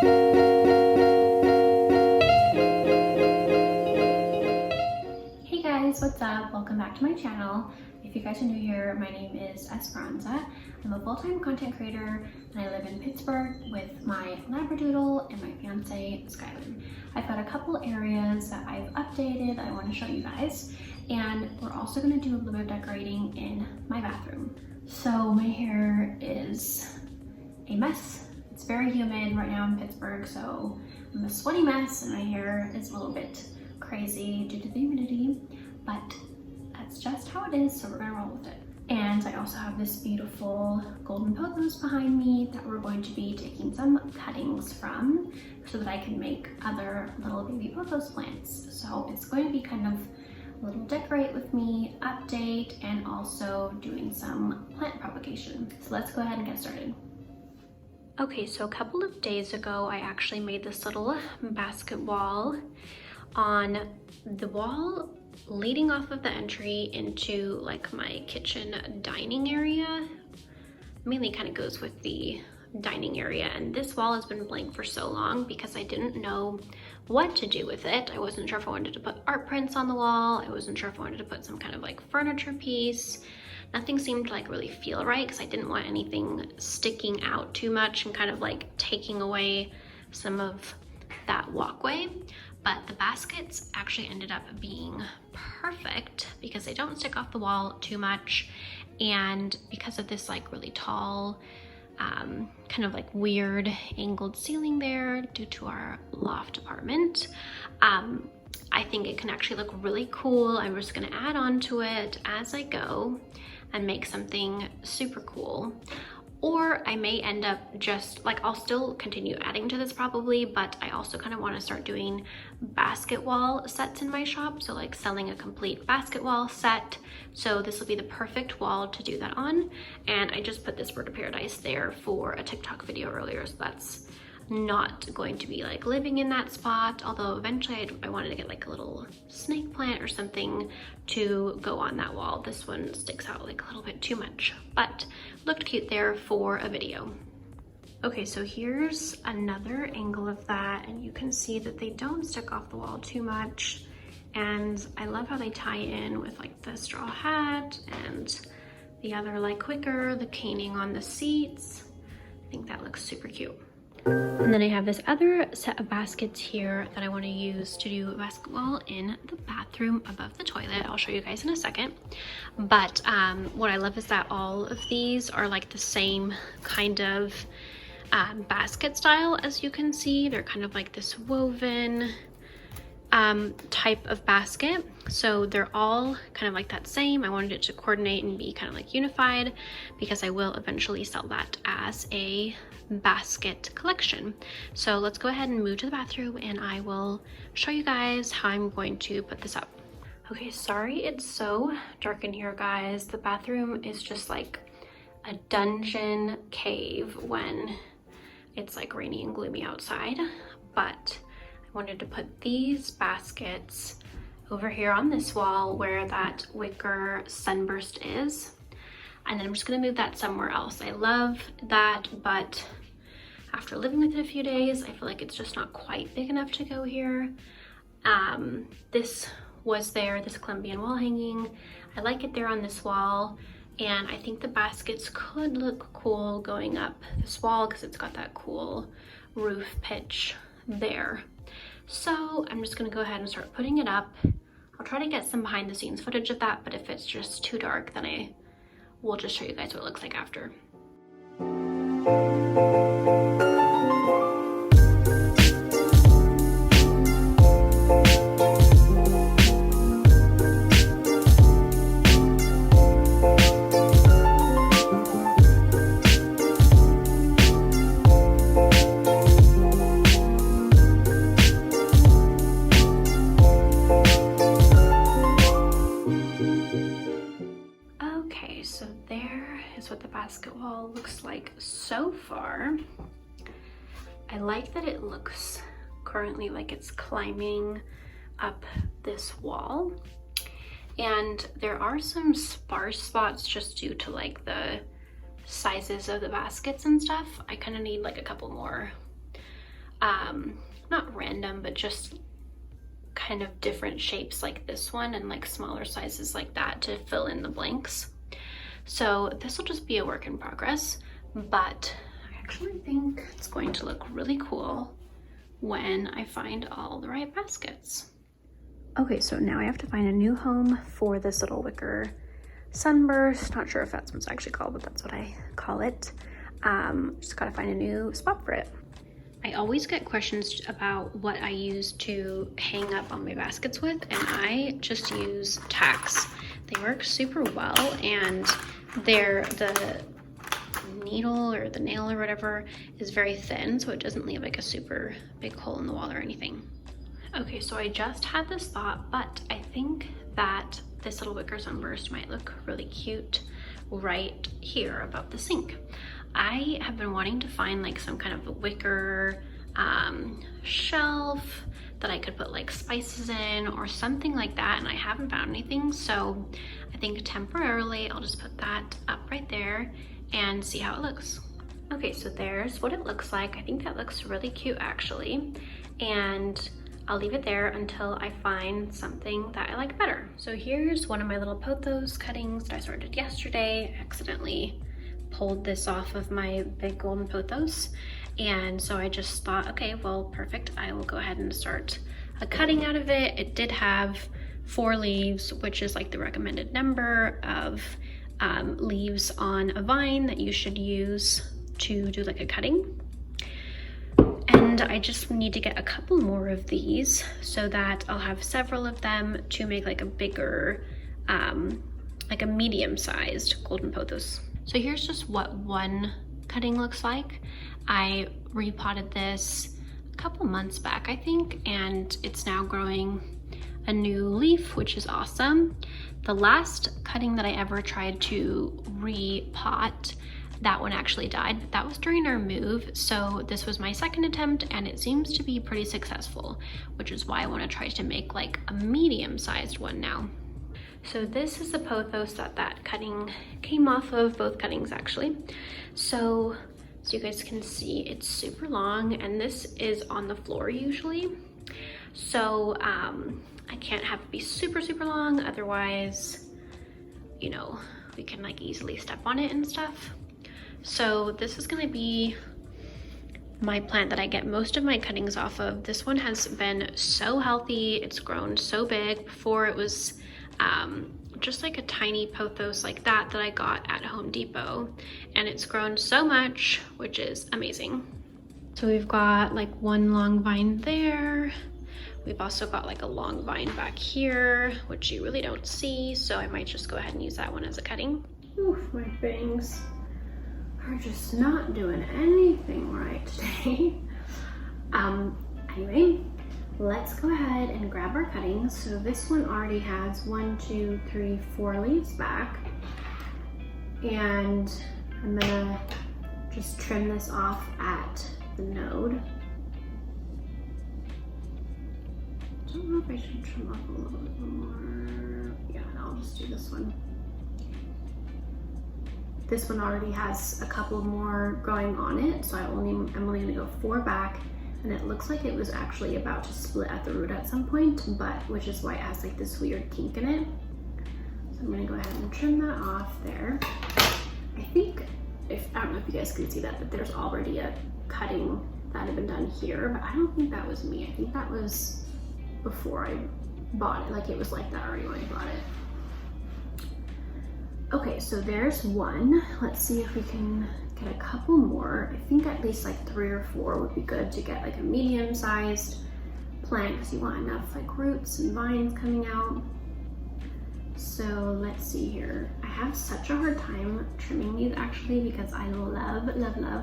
Hey guys, what's up? Welcome back to my channel. If you guys are new here, my name is Esperanza. I'm a full-time content creator and I live in Pittsburgh with my Labradoodle and my fiance, Skylar. I've got a couple areas that I've updated that I want to show you guys, and we're also going to do a little bit of decorating in my bathroom. So my hair is a mess. It's very humid right now in Pittsburgh, so I'm a sweaty mess and my hair is a little bit crazy due to the humidity, but that's just how it is, so we're gonna roll with it. And I also have this beautiful golden pothos behind me that we're going to be taking some cuttings from so that I can make other little baby pothos plants. So it's going to be kind of a little decorate with me, update, and also doing some plant propagation. So let's go ahead and get started. Okay, so a couple of days ago, I actually made this little basket wall on the wall leading off of the entry into like my kitchen dining area. Mainly kind of goes with the dining area, and this wall has been blank for so long because I didn't know what to do with it. I wasn't sure if I wanted to put art prints on the wall. I wasn't sure if I wanted to put some kind of like furniture piece. Nothing seemed to like really feel right because I didn't want anything sticking out too much and kind of like taking away some of that walkway. But the baskets actually ended up being perfect because they don't stick off the wall too much, and because of this like really tall kind of like weird angled ceiling there due to our loft apartment, I think it can actually look really cool. I'm just gonna add on to it as I go and make something super cool. Or I may end up just like, I'll still continue adding to this probably, but I also kind of want to start doing basket wall sets in my shop. So like selling a complete basket wall set. So this will be the perfect wall to do that on. And I just put this bird of paradise there for a TikTok video earlier. So that's not going to be like living in that spot. Although eventually I wanted to get like a little snake plant or something to go on that wall. This one sticks out like a little bit too much, but looked cute there for a video. Okay, so here's another angle of that, and you can see that they don't stick off the wall too much. And I love how they tie in with like the straw hat and the other like wicker, the caning on the seats. I think that looks super cute. And then I have this other set of baskets here that I want to use to do a basket wall in the bathroom above the toilet. I'll show you guys in a second. But what I love is that all of these are like the same kind of basket style, as you can see. They're kind of like this woven type of basket. So they're all kind of like that same. I wanted it to coordinate and be kind of like unified because I will eventually sell that as a basket collection. So let's go ahead and move to the bathroom and I will show you guys how I'm going to put this up. Okay, sorry it's so dark in here, guys. The bathroom is just like a dungeon cave when it's like rainy and gloomy outside, but I wanted to put these baskets over here on this wall where that wicker sunburst is, and then I'm just gonna move that somewhere else. I love that, but after living with it a few days, I feel like it's just not quite big enough to go here. This was there, this Colombian wall hanging. I like it there on this wall, and I think the baskets could look cool going up this wall because it's got that cool roof pitch there. So I'm just gonna go ahead and start putting it up. I'll try to get some behind the scenes footage of that, but if it's just too dark, then I will just show you guys what it looks like after. Okay, so there is what the basket wall looks like so far. I like that it looks currently like it's climbing up this wall, and there are some sparse spots just due to like the sizes of the baskets and stuff. I kind of need like a couple more not random, but just kind of different shapes like this one and like smaller sizes like that to fill in the blanks. So this will just be a work in progress, but I actually think it's going to look really cool when I find all the right baskets. Okay, so now I have to find a new home for this little wicker sunburst. Not sure if that's what it's actually called, but that's what I call it. Just gotta find a new spot for it. I always get questions about what I use to hang up on my baskets with, and I just use tacks. They work super well, and the needle or the nail or whatever is very thin, so it doesn't leave like a super big hole in the wall or anything. Okay, so I just had this thought, but I think that this little wicker sunburst might look really cute right here above the sink. I have been wanting to find like some kind of a wicker shelf that I could put like spices in or something like that, and I haven't found anything, so I think temporarily I'll just put that up right there and see how it looks. Okay, so there's what it looks like. I think that looks really cute actually, and I'll leave it there until I find something that I like better. So here's one of my little pothos cuttings that I started yesterday. I accidentally pulled this off of my big golden pothos, and so I just thought, okay, well, perfect, I will go ahead and start a cutting out of it. It did have 4 leaves, which is like the recommended number of leaves on a vine that you should use to do like a cutting. And I just need to get a couple more of these so that I'll have several of them to make like a bigger, like a medium-sized golden pothos. So here's just what one cutting looks like. I repotted this a couple months back, I think, and it's now growing a new leaf, which is awesome. The last cutting that I ever tried to repot, that one actually died, but that was during our move. So this was my second attempt, and it seems to be pretty successful, which is why I want to try to make like a medium-sized one now. So this is the pothos that cutting came off of, both cuttings actually. So you guys can see, it's super long, and this is on the floor usually. So I can't have it be super long, otherwise, you know, we can like easily step on it and stuff. So this is gonna be my plant that I get most of my cuttings off of. This one has been so healthy, it's grown so big. Before it was just like a tiny pothos like that I got at Home Depot, and it's grown so much, which is amazing. So we've got like one long vine there. We've also got like a long vine back here, which you really don't see, so I might just go ahead and use that one as a cutting. Oof, my bangs are just not doing anything right today. Anyway, let's go ahead and grab our cuttings. So this one already has 1, 2, 3, 4 leaves back, and I'm gonna just trim this off at the node. I don't know if I should trim off a little bit more. Yeah, I'll just do this one. This one already has a couple more growing on it, so I'm only gonna go 4 back, and it looks like it was actually about to split at the root at some point, but which is why it has like this weird kink in it. So I'm gonna go ahead and trim that off there. I think, I don't know if you guys can see that, but there's already a cutting that had been done here, but I don't think that was me. I think that was before I bought it. Like it was like that already when I bought it. Okay, so there's one. Let's see if we can get a couple more. I think at least like 3 or 4 would be good to get like a medium-sized plant, because you want enough like roots and vines coming out. So let's see here. I have such a hard time trimming these actually, because I love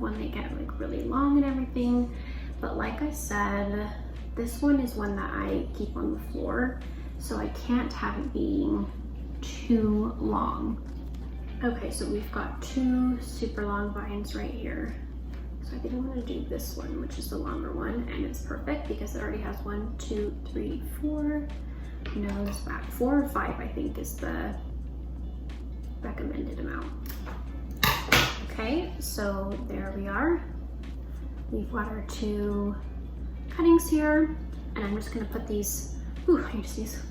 when they get like really long and everything. But like I said, this one is one that I keep on the floor, so I can't have it being too long. Okay, so we've got 2 super long vines right here. So I think I'm gonna do this one, which is the longer one, and it's perfect because it already has 1, 2, 3, 4 nodes back. 4 or 5, I think, is the recommended amount. Okay, so there we are. We've got our 2 cuttings here, and I'm just gonna put these, ooh, I need to sneeze.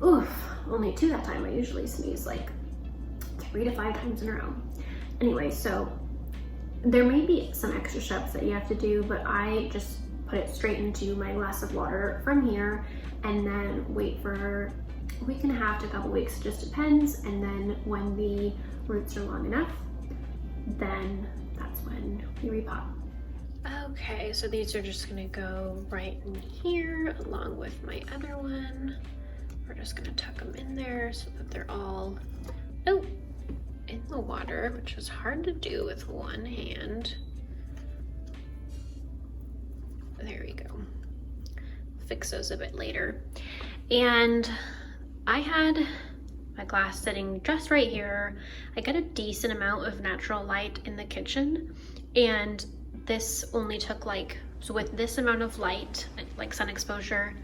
Oof, only 2 that time. I usually sneeze like 3 to 5 times in a row. Anyway, so there may be some extra steps that you have to do, but I just put it straight into my glass of water from here and then wait for a week and a half to a couple weeks, it just depends. And then when the roots are long enough, then that's when you repot. Okay, so these are just gonna go right in here along with my other one. We're just gonna tuck them in there so that they're all in the water, which is hard to do with one hand. There we go. Fix those a bit later. And I had my glass sitting just right here. I got a decent amount of natural light in the kitchen, and this only took so with this amount of light, like sun exposure,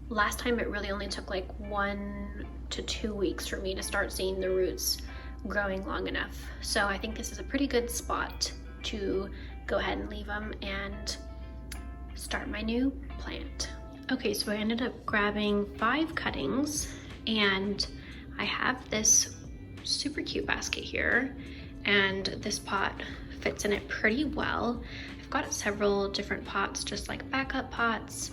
last time it really only took 1 to 2 weeks for me to start seeing the roots growing long enough. So I think this is a pretty good spot to go ahead and leave them and start my new plant. Okay, so I ended up grabbing 5 cuttings, and I have this super cute basket here, and this pot fits in it pretty well. I've got several different pots, just like backup pots,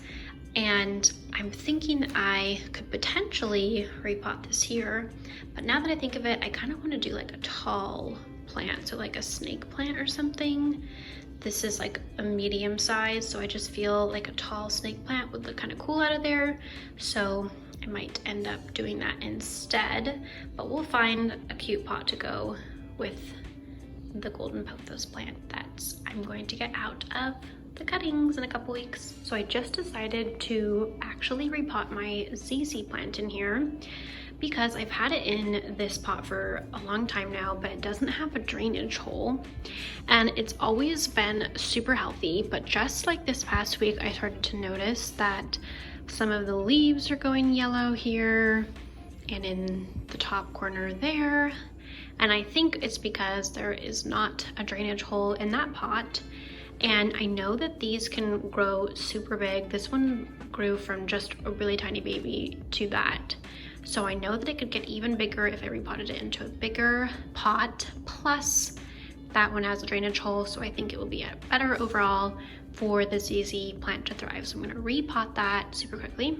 and I'm thinking I could potentially repot this here, but now that I think of it, I kind of want to do like a tall plant, so like a snake plant or something. This is like a medium size, so I just feel like a tall snake plant would look kind of cool out of there, so I might end up doing that instead, but we'll find a cute pot to go with the golden pothos plant that I'm going to get out of the cuttings in a couple weeks. So I just decided to actually repot my ZZ plant in here because I've had it in this pot for a long time now, but it doesn't have a drainage hole, and it's always been super healthy, but just like this past week I started to notice that some of the leaves are going yellow here and in the top corner there, and I think it's because there is not a drainage hole in that pot. And I know that these can grow super big. This one grew from just a really tiny baby to that. So I know that it could get even bigger if I repotted it into a bigger pot. Plus that one has a drainage hole, so I think it will be better overall for the ZZ plant to thrive. So I'm gonna repot that super quickly.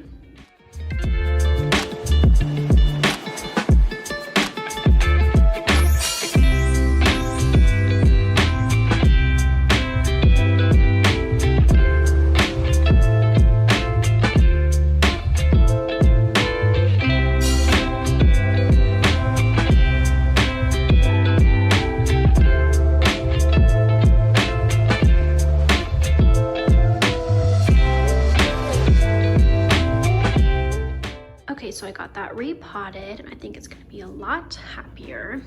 So I got that repotted, and I think it's going to be a lot happier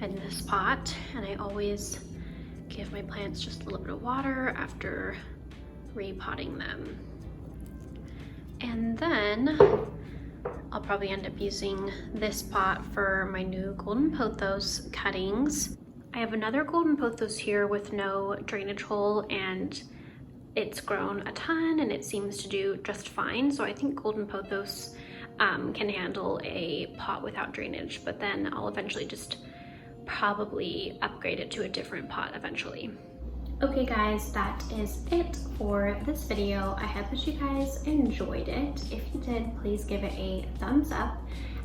in this pot. And I always give my plants just a little bit of water after repotting them. And then I'll probably end up using this pot for my new golden pothos cuttings. I have another golden pothos here with no drainage hole, and it's grown a ton and it seems to do just fine. So I think golden pothos can handle a pot without drainage, but then I'll eventually just probably upgrade it to a different pot eventually. Okay guys, that is it for this video. I hope that you guys enjoyed it. If you did, please give it a thumbs up.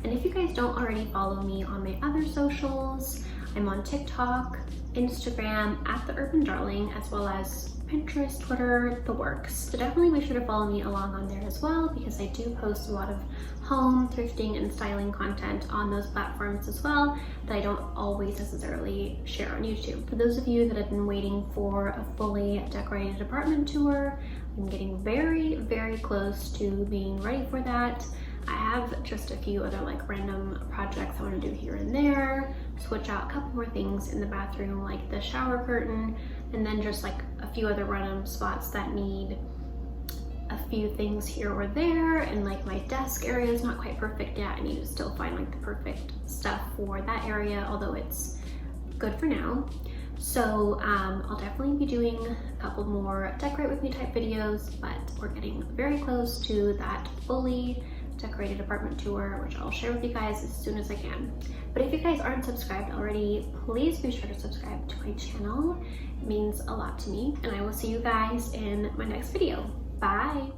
And if you guys don't already follow me on my other socials, I'm on TikTok, Instagram @theurbandarling, as well as Pinterest, Twitter, the works. So definitely be sure to follow me along on there as well, because I do post a lot of home, thrifting, and styling content on those platforms as well that I don't always necessarily share on YouTube. For those of you that have been waiting for a fully decorated apartment tour, I'm getting very, very close to being ready for that. I have just a few other like random projects I want to do here and there, switch out a couple more things in the bathroom like the shower curtain, and then just like a few other random spots that need a few things here or there, and like my desk area is not quite perfect yet. I need to still find like the perfect stuff for that area, although it's good for now. So I'll definitely be doing a couple more decorate with me type videos, but we're getting very close to that fully decorated apartment tour, which I'll share with you guys as soon as I can. But if you guys aren't subscribed already, please be sure to subscribe to my channel. It means a lot to me, and I will see you guys in my next video. Bye!